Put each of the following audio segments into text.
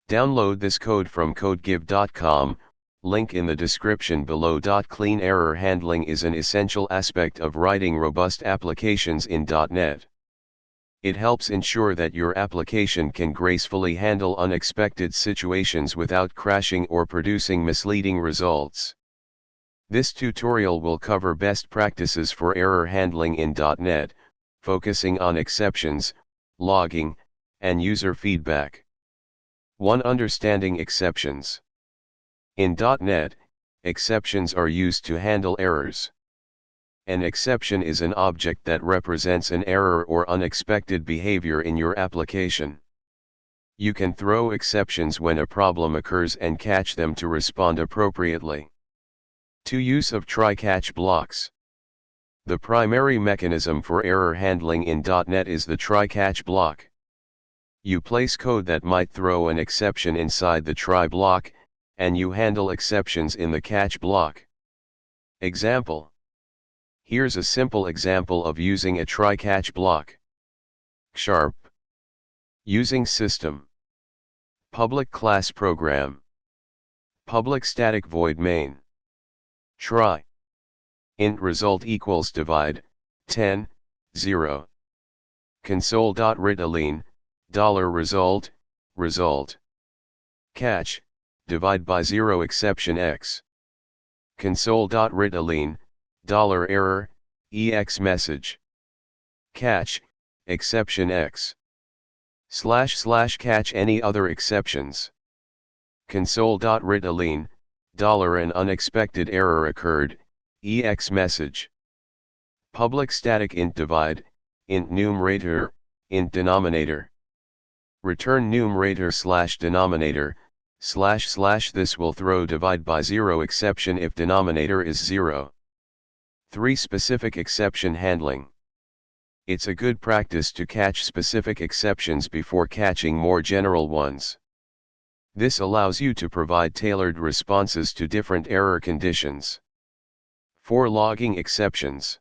Download this code from codegive.com, link in the description below. Clean error handling is an essential aspect of writing robust applications in .NET. It helps ensure that your application can gracefully handle unexpected situations without crashing or producing misleading results. This tutorial will cover best practices for error handling in .NET, focusing on exceptions, logging, and user feedback. 1. Understanding exceptions. In .NET, exceptions are used to handle errors. An exception is an object that represents an error or unexpected behavior in your application. You can throw exceptions when a problem occurs and catch them to respond appropriately. 2. Use of try-catch blocks. The primary mechanism for error handling in .NET is the try-catch block. You place code that might throw an exception inside the try block, and you handle exceptions in the catch block. Example. Here's a simple example of using a try-catch block. Sharp. Using system. Public class program. Public static void main. Try. Int result equals divide, 10, 0. Console.readAline, $result, result. Catch, divide by 0 exception x. Console.readAline, $error, ex message. Catch, exception x. / catch any other exceptions. Console.readAline, $an unexpected error occurred, ex message. Public static int divide, int numerator, int denominator. Return numerator / denominator, / this will throw divide by 0 exception if denominator is 0. 3. Specific exception handling. It's a good practice to catch specific exceptions before catching more general ones. This allows you to provide tailored responses to different error conditions. 4. Logging exceptions.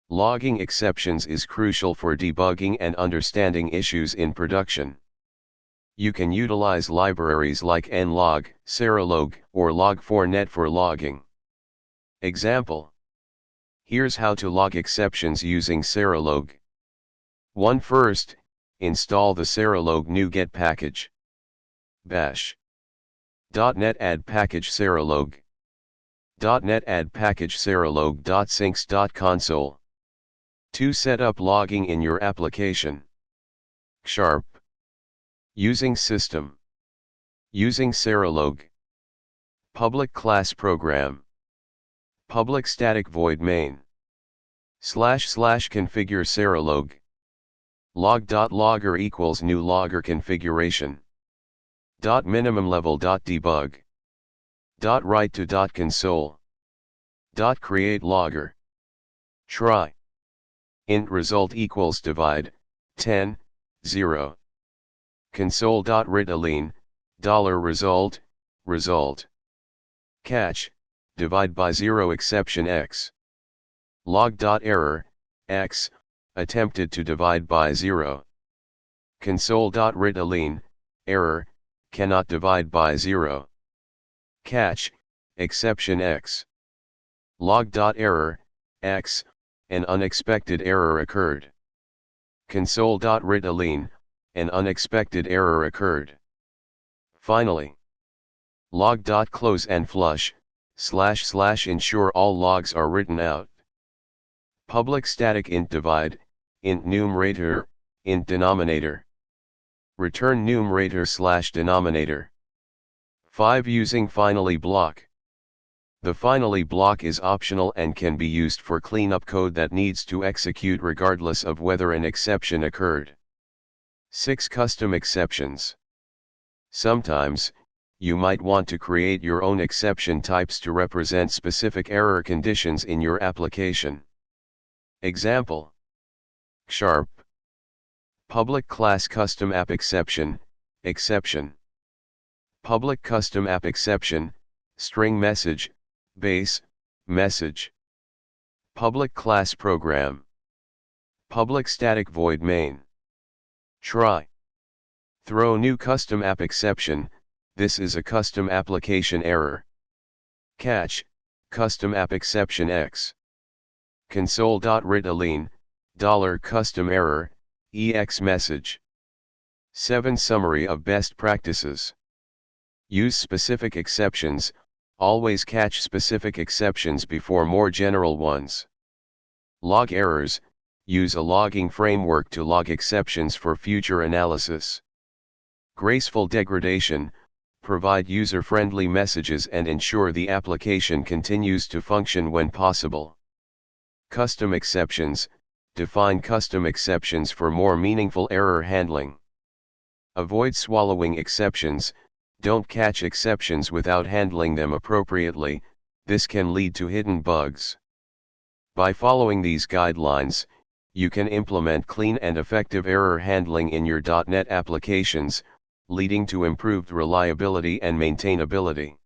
Logging exceptions is crucial for debugging and understanding issues in production. You can utilize libraries like nlog, Serolog, or log4net for logging. Example. Here's how to log exceptions using Serolog. 1. First, install the Serolog NuGet package. Bash. .NET add package Serolog. .NET add package serolog.syncs.console. 2. Set up logging in your application. Sharp. Using system. Using Serolog. Public class program. Public static void main. / configure Serolog. Log.logger equals new logger configuration. Minimum level. Debug. Write to console. Create logger. Try. Int result equals divide, 10, 0. Console.readAline, $result, result. Catch, divide by 0 exception x. Log.error, x, attempted to divide by 0. Console.readAline, error, cannot divide by 0. Catch, exception x. Log.error, x, an unexpected error occurred. Console.readAline, an unexpected error occurred. Finally, log.close and flush, / ensure all logs are written out. Public static int divide, int numerator, int denominator. Return numerator / denominator. 5. Using finally block. The finally block is optional and can be used for cleanup code that needs to execute regardless of whether an exception occurred. 6. Custom exceptions. Sometimes, you might want to create your own exception types to represent specific error conditions in your application. Example. Sharp. Public class custom app exception, exception. Public custom app exception, string message, base, message. Public class program. Public static void main. Try. Throw new custom app exception, this is a custom application error. Catch, custom app exception X. Console.write $custom error, EX message. 7 Summary of best practices. Use specific exceptions, always catch specific exceptions before more general ones. Log errors, use a logging framework to log exceptions for future analysis. Graceful degradation, provide user-friendly messages and ensure the application continues to function when possible. Custom exceptions, define custom exceptions for more meaningful error handling. Avoid swallowing exceptions, don't catch exceptions without handling them appropriately, this can lead to hidden bugs. By following these guidelines, you can implement clean and effective error handling in your .NET applications, leading to improved reliability and maintainability.